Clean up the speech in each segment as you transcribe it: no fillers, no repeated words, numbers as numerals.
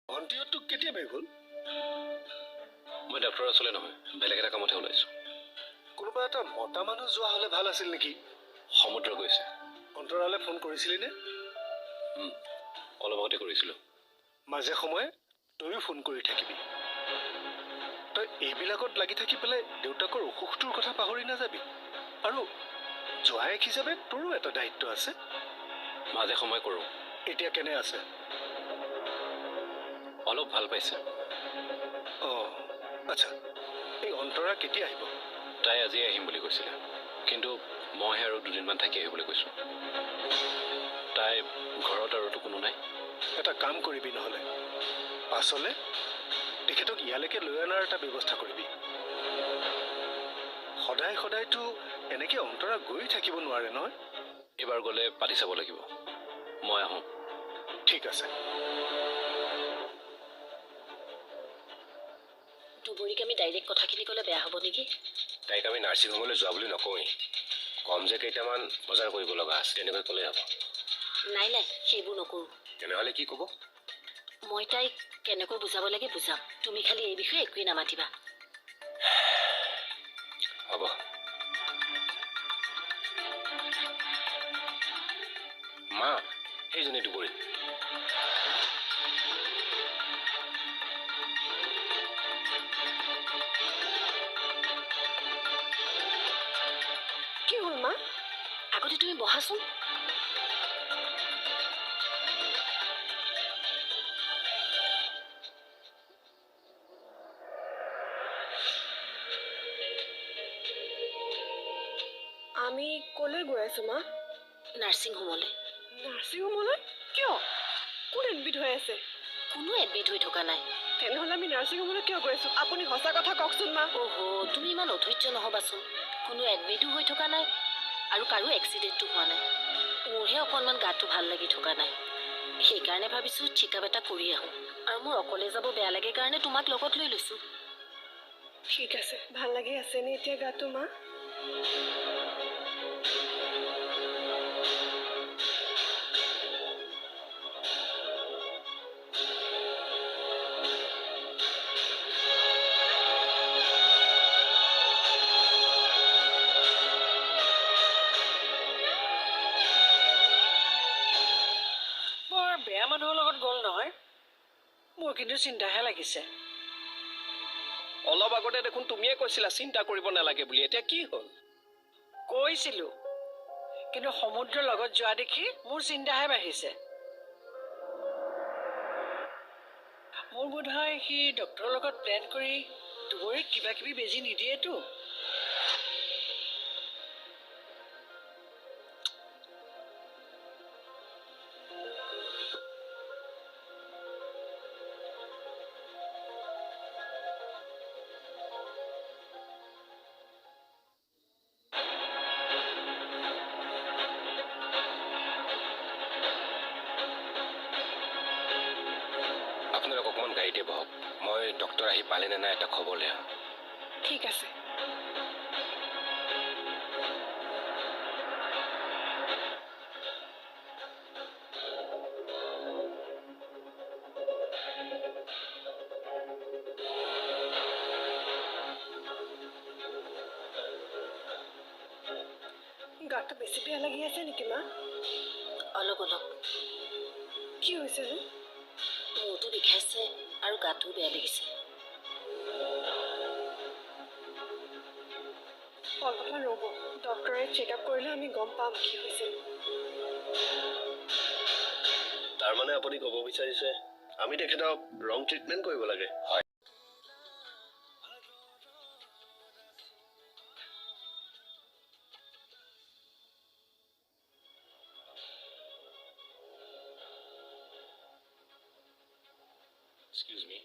ভণ্টিহঁতটো কেতিয়া বেগ হ'ল? মই ডক্টৰৰ ওচৰলৈ নহয়, বেলেগ এটা কামতহে ওলাইছোঁ। কোনোবা এটা মতা মানুহ যোৱা হ'লে ভাল আছিল নেকি? সমুদ্ৰ গৈছে। অন্তৰালে ফোন কৰিছিলি নে? অলপ আগতে কৰিছিলোঁ। মাজে সময়ে তয়ো ফোন কৰি থাকিবি। তই এইবিলাকত লাগি থাকি পেলাই দেউতাকৰ অসুখটোৰ কথা পাহৰি নাযাবি। আৰু জোৱায়েক হিচাপে তোৰো এটা দায়িত্ব আছে। মাজে সময়ে কৰোঁ। এতিয়া কেনে আছে? অলপ ভাল পাইছে। অঁ, আচ্ছা। এই অন্তৰা কেতিয়া আহিব? তাই আজি আহিম বুলি কৈছিলে, কিন্তু মইহে আৰু দুদিনমান থাকি আহিবলৈ কৈছোঁ। তাই ঘৰত আৰুতো কোনো নাই। এটা কাম কৰিবি নহ'লে, পাছলে তেখেতক ইয়ালৈকে লৈ অনাৰ এটা ব্যৱস্থা কৰিবি। সদায় সদায়তো এনেকৈ অন্তৰা গৈ থাকিব নোৱাৰে নহয়। এইবাৰ গ'লে পাতি চাব লাগিব। মই আহোঁ। ঠিক আছে। দুবৰীক আমি ডাইৰেক্ট কথাখিনি ক'লে বেয়া হ'ব নেকি? তাইক আমি নাৰ্ছিং হোমলৈ যোৱা বুলি নকওঁৱেই। কম যে কেইটামান বজাৰ কৰিব লগা আছে, তেনেকৈ ক'লেই হ'ব। নাই নাই, সেইবোৰ নকৰোঁ। তেনেহ'লে কি ক'ব? মই তাইক কেনেকৈ বুজাব লাগে বুজাম। তুমি খালি এই বিষয়ে একোৱেই নামাতিবা। হ'ব। মা, সেইজনী দুবৰী। কি হ'ল মা? আগতে তুমি বহাচোন। আমি ক'লৈ গৈ আছো মা? নাৰ্ছিং হোমলৈ। নাৰ্ছিং হোমলৈ? কিয়? কোন এডমিট হৈ আছে? কোনো এডমিট হৈ থকা নাই। তেনেহ'লে আমি নাৰ্ছিং হোমলৈ কিয় গৈ আছো? আপুনি সঁচা কথা কওকচোন মা। অহ, তুমি ইমান অধৈৰ্য নহ'বাচোন। কোনো এডমিটো হৈ থকা নাই আৰু কাৰো এক্সিডেণ্টো হোৱা নাই। মোৰহে অকণমান গাটো ভাল লাগি থকা নাই। সেইকাৰণে ভাবিছোঁ চেকআপ এটা কৰি আহোঁ। আৰু মোৰ অকলে যাব বেয়া লাগে কাৰণে তোমাক লগত লৈ লৈছোঁ। ঠিক আছে। ভাল লাগি আছেনে এতিয়া গাটো মা? বেয়া মানুহৰ লগত গ'ল নহয়। মোৰ কিন্তু চিন্তাহে লাগিছে। অলপ আগতে দেখোন তুমিয়ে কৈছিলা চিন্তা কৰিব নালাগে বুলি, এতিয়া কি হ'ল? কৈছিলোঁ, কিন্তু সমুদ্ৰৰ লগত যোৱা দেখি মোৰ চিন্তাহে বাঢ়িছে। মোৰ বোধ হয় সি ডক্টৰৰ লগত প্লেন কৰি দুবৰীক কিবা কিবি বেজি নিদিয়েতো। আপোনালোক অকণমান গাড়ীতে বহক। মই ডক্টৰ আহি পালে নে নাই এটা খবৰ লৈ আহোঁ। ঠিক আছে। গাটো বেছি বেয়া লাগি আছে নেকি মা? অলপ অলপ। কি হৈছে নো? মূৰটো বিষাইছে আৰু গাটোও বেয়া লাগিছে। অলপমান ৰ'ব। ডক্টৰে চেকআপ কৰিলে আমি গম পাম কি হৈছে। তাৰমানে আপুনি ক'ব বিচাৰিছে আমি তেখেতক ৰং ট্ৰিটমেণ্ট কৰিব লাগে? হয়। এক্সকিউজ মি,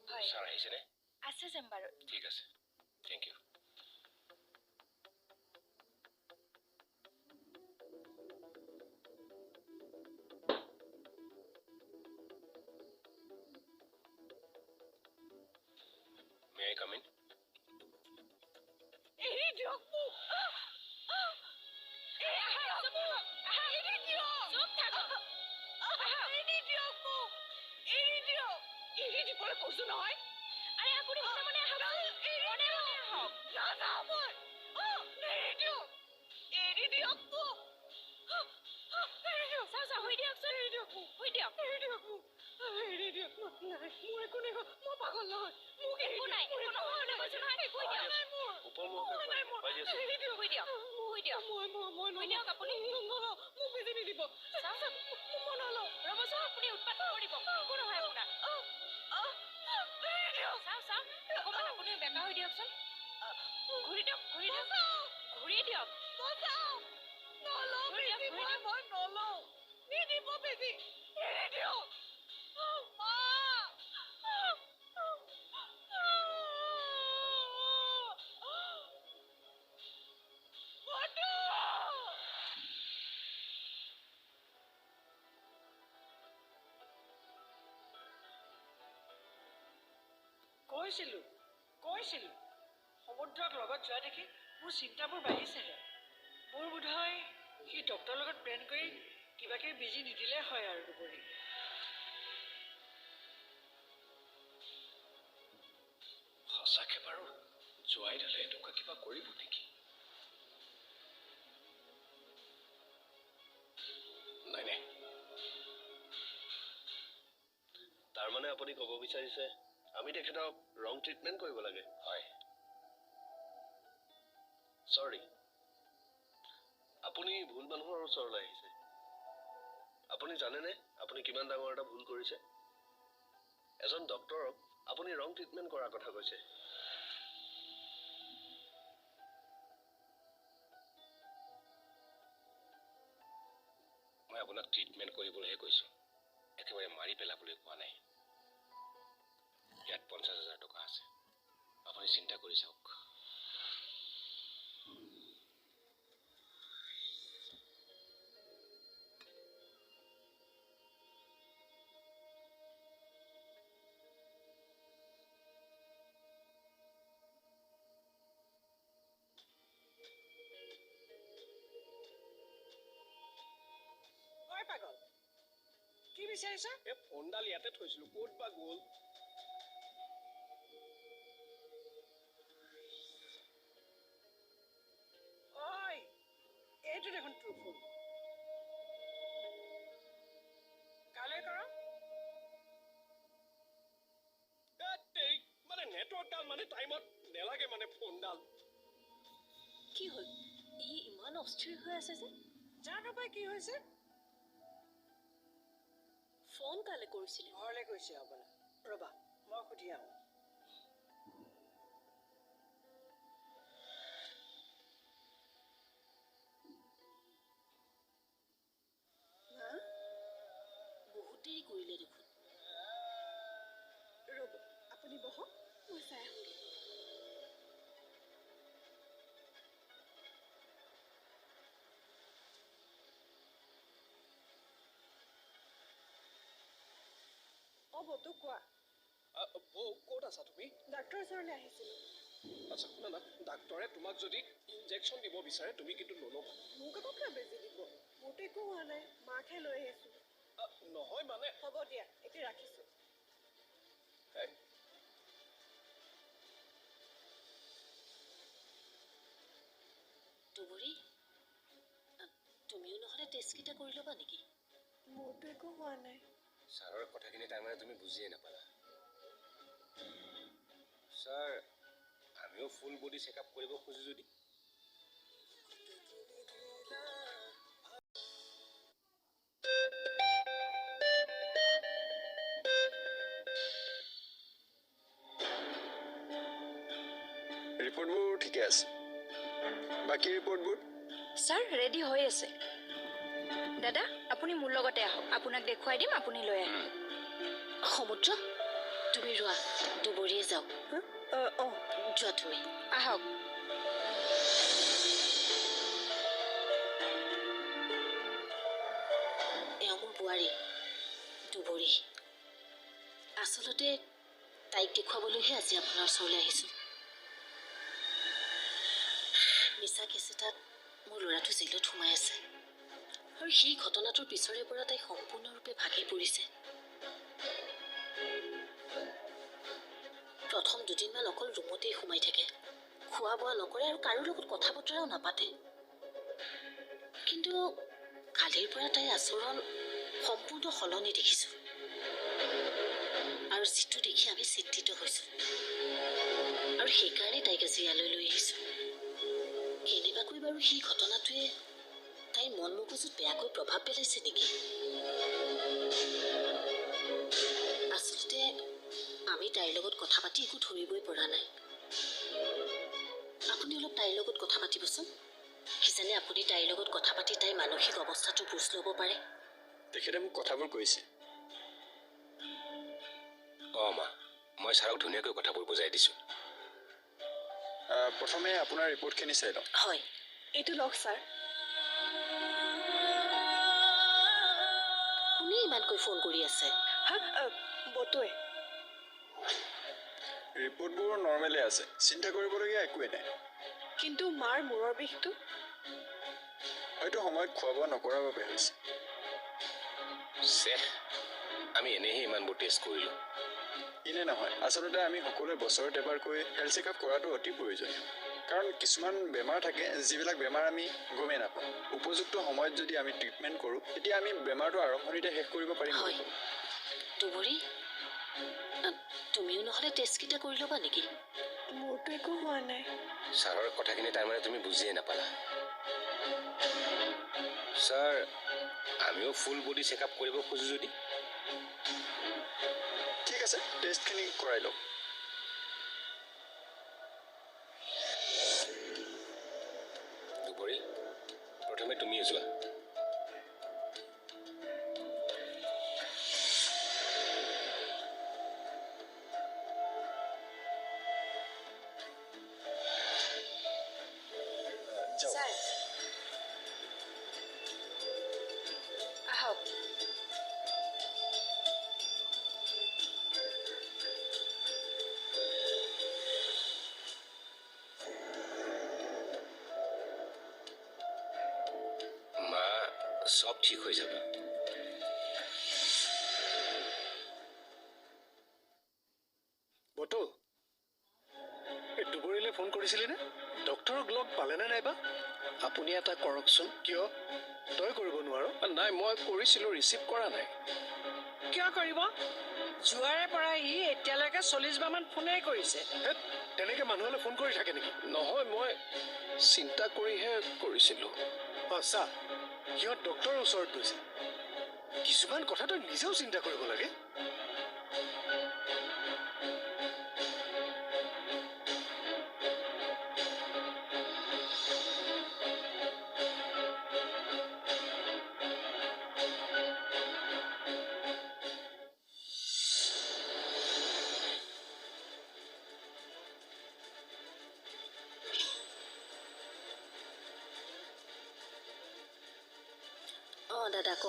হয়। ছাৰ আহিছেনে? আছে চেম্বাৰত। ঠিক আছে, thank you. May I come in? এৰি দিয়ক মোক। এৰি দিয়ক মোক। এৰি দিয়ক। এৰি দিবলৈ কৈছো নহয় আৰে আপুনি মনে মনে আহক মনে মনে আহক নাযাওঁ মই এৰি দিয়ক এৰি দিয়ক মোক এৰি দিয়ক চাওঁ হৈ দিয়কচোন এৰি দিয়ক হৈ দিয়ক এৰি দিয়ক মোক এৰি দিয়ক নাই মোৰ একো নাই মই পাগল নহয় মোক একো নাই একো নহয় কৈছো নহয় হৈ দিয়ক নাই মোৰ ওপৰমুখে নাই মোৰ পাই দিয়াচোন। এৰি দিয়ক হৈ দিয়ক হৈ দিয়ক মই দিয়ক আপুনি নলওঁ মোক বেজি নিদিব চাওঁ মই নলওঁ ৰ'বচোন আপুনি উৎপাত কৰিব একো নহয় আপোনাৰ চাওঁ অকণমান আপুনি বেকা হৈ দিয়কচোন ঘূৰি দিয়ক ঘূৰি দিয়ক নলওঁ বেজি মই নলওঁ নিদিব বেজি এৰি দিয়ক কৈছিলো সমুদ্ৰক লগত যোৱা দেখি মোৰ চিন্তাবোৰ বাঢ়িছেহে মোৰ বোধ হয় সি ডক্তৰৰ লগত প্লেন কৰি কিবা কিবি বেজি নিদিলে হয় আৰু দুবৰি সঁচাকে বাৰু জোৱাই দালে এনেকুৱা কিবা কৰিব নেকি নাই তাৰমানে আপুনি ক'ব বিচাৰিছে আমি তেখেতক ৰং ট্ৰিটমেণ্ট কৰিব লাগে হয় চৰি আপুনি ভুল মানুহৰ ওচৰলৈ আহিছে আপুনি জানেনে আপুনি কিমান ডাঙৰ এটা ভুল কৰিছে এজন ডক্তৰক আপুনি ৰং ট্ৰিটমেণ্ট কৰাৰ কথা কৈছে মই আপোনাক ট্ৰিটমেণ্ট কৰিবলৈহে কৈছোঁ একেবাৰে মাৰি পেলাবলৈ কোৱা নাই ইয়াত 50,000 টকা আছে আপুনি চিন্তা কৰি চাওক পাগল কি বিচাৰিছা এই ফোনডাল ইয়াতে থৈছিলো ক'ত বা গ'ল এইটো দেখোন তোৰ ফোন কালৈ কৰ মানে নেটৱৰ্কডাল মানে টাইমত নেলাগে মানে ফোনডাল কি হ'ল ই ইমান অস্থিৰ হৈ আছে যে জানো পাই কি হৈছে ফোন কালে কৰিছিলে ঘৰলৈ গৈছে হ'বলা ৰ'বা মই সুধি আহোঁ বহুত দেৰি কৰিলে দেখোন ৰ'ব আপুনি বহক মই চাই আহোঁগৈ বতু কোৱা বৌ ক'ত আছা তুমি ডাক্তৰৰ ওচৰলৈ আহিছিলোঁ আচ্ছা শুনা না ডাক্তৰে তোমাক যদি ইনজেকশ্যন দিব বিচাৰে তুমি কিন্তু নল'বা মোক আকৌ কিয় বেজি দিব মোৰতো একো হোৱা নাই মাকহে লৈ আহিছোঁ নহয় মানে হ'ব দিয়া এতিয়া ৰাখিছোঁ দুবৰি তুমিও নহ'লে টেষ্টকেইটা কৰি ল'বা নেকি মোৰতো একো হোৱা নাই ছাৰৰ কথাখিনি তাৰমানে তুমি বুজিয়ে নাপালা ছাৰ আমিও ফুল বডি চেকআপ কৰিব খোজো যদি ৰিপৰ্টবোৰ ঠিকে আছে বাকী ৰিপৰ্টবোৰ ছাৰ ৰেডি হৈ আছে দাদা আপুনি মোৰ লগতে আহক আপোনাক দেখুৱাই দিম আপুনি লৈ আহিব সমুদ্ৰ তুমি ৰোৱা দুবৰিয়ে যাওক যোৱা তুমি আহক এওঁ মোৰ বোৱাৰী দুবৰি আচলতে তাইক দেখুৱাবলৈহে আজি আপোনাৰ ওচৰলৈ আহিছোঁ মিছা কেছ এটাত মোৰ ল'ৰাটো জেলত সোমাই আছে আৰু সেই ঘটনাটোৰ পিছৰে পৰা তাই সম্পূৰ্ণৰূপে ভাগি পৰিছে প্ৰথম দুদিনমান অকল ৰুমতেই সোমাই থাকে, খোৱা বোৱা নকৰে আৰু কাৰো লগত কথা বতৰাও নাপাতে। কিন্তু কালিৰ পৰা তাইৰ আচৰণ সম্পূৰ্ণ সলনি দেখিছো, আৰু যিটো দেখি আমি চিন্তিত হৈছো, আৰু সেইকাৰণে তাইক আজি ইয়ালৈ লৈ আহিছো। কেনেবাকৈ বাৰু সেই ঘটনাটোৱে তাইৰ মন মগজুত বেয়াকৈ প্ৰভাৱ পেলাইছে নেকি? আচলতে আমি তাইৰ লগত কথা পাতি একো ধৰিবই পৰা নাই। আপুনি অলপ তাইৰ লগত কথা পাতিবচোন। কিজানি আপুনি তাইৰ লগত কথা পাতি তাইৰ মানসিক অৱস্থাটো বুজ ল'ব পাৰে। তেখেতে মোক কথাবোৰ কৈছে। মা, মই ছাৰক ধুনীয়াকৈ কথাবোৰ বুজাই দিছোঁ। প্ৰথমে আপোনাৰ ৰিপৰ্টখিনি চাই লওঁ। হয়, এইটো লওক ছাৰ। কোনে ইমানকৈ ফোন কৰি আছে? হা বটুৱে। ৰিপৰ্টবোৰ নৰ্মেলে আছে, চিন্তা কৰিবলগীয়া একোৱেই নাই। কিন্তু মাৰ মূৰৰ বিষটো হয়তো সময়ত খোৱা বোৱা নকৰাৰ বাবে হৈছে। আমি এনেহে ইমানবোৰ টেষ্ট কৰিলোঁ। এনে নহয়, আচলতে আমি সকলোৱে বছৰত এবাৰকৈ হেল্থ চেকআপ কৰাটো অতি প্ৰয়োজনীয়। কাৰণ কিছুমান বেমাৰ থাকে যিবিলাক বেমাৰ আমি গমেই নাপাওঁ। উপযুক্ত সময়ত যদি আমি ট্ৰিটমেণ্ট কৰোঁ, তেতিয়া আমি বেমাৰটো আৰম্ভণিতে শেষ কৰিব পাৰিম। হয়, দুবৰী, তুমিও নহ'লে টেষ্টকেইটা কৰি ল'বা নেকি? মোৰতো একো হোৱা নাই। ছাৰৰ কথাখিনি তাৰমানে তুমি বুজিয়ে নাপালা। ছাৰ, আমিও ফুল বডি চেকআপ কৰিব খোজোঁ যদি। ঠিক আছে, টেষ্টখিনি কৰাই লওক। দুবৰী, প্ৰথমে তুমিয়ে যোৱা। যাওক। ছাৰ আহক। মা, সব ঠিক হৈ যাব। বটো, এই দুবৰীলৈ ফোন কৰিছিলি নে? ডক্টৰক লগ পালেনে নাইবা? আপুনি এটা কৰকচোন। কিয় তই কৰিব নোৱাৰ? নাই, মই কৰিছিলোঁ, ৰিচিভ কৰা নাই। কিয় কৰিব? যোৱাৰে পৰা ই এতিয়ালৈকে 40 বাৰমান ফোনেই কৰিছে। হেৎ, তেনেকে মানুহলৈ ফোন কৰি থাকে নেকি? নহয়, মই চিন্তা কৰিহে কৰিছিলোঁ। চা, সিহঁত ডক্টৰৰ ওচৰত গৈছে। কিছুমান কথা তই নিজেও চিন্তা কৰিব লাগে। দাদা ক,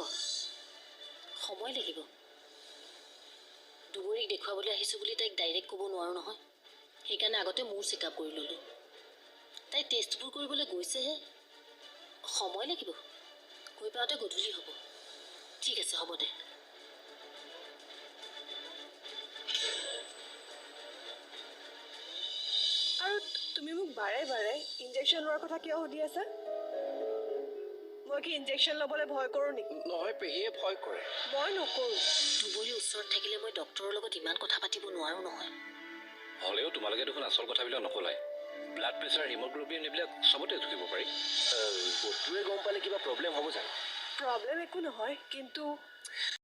সময় লাগিব। দুবৰীক দেখুৱাবলৈ আহিছোঁ বুলি তাইক ডাইৰেক্ট ক'ব নোৱাৰোঁ নহয়। সেইকাৰণে আগতে মোৰ চেকআপ কৰি ল'লোঁ। তাই টেষ্টবোৰ কৰিবলৈ গৈছেহে, সময় লাগিব। গৈ পাওঁতে গধূলি হ'ব। ঠিক আছে, হ'ব দে। আৰু তুমি মোক বাৰে বাৰে ইনজেকশ্যন লোৱাৰ কথা কিয় সুধি আছা? মই কি ইনজেকশ্যন ল'বলৈ ভয় কৰোঁ নেকি? নহয়, পেহীয়ে ভয় কৰে। মই নকৰোঁ। দুবৰীৰ ওচৰত থাকিলে মই ডক্টৰৰ লগত ইমান কথা পাতিব নোৱাৰোঁ নহয়। হ'লেও তোমালোকে দেখোন আচল কথাবিলাক নকলাই। ব্লাড প্ৰেছাৰ, হিমগ্ল'বিন এইবিলাক চবতে জুখিব পাৰি। বটুৱে গম পালে কিবা প্ৰব্লেম হ'ব জানো? প্ৰব্লেম একো নহয়, কিন্তু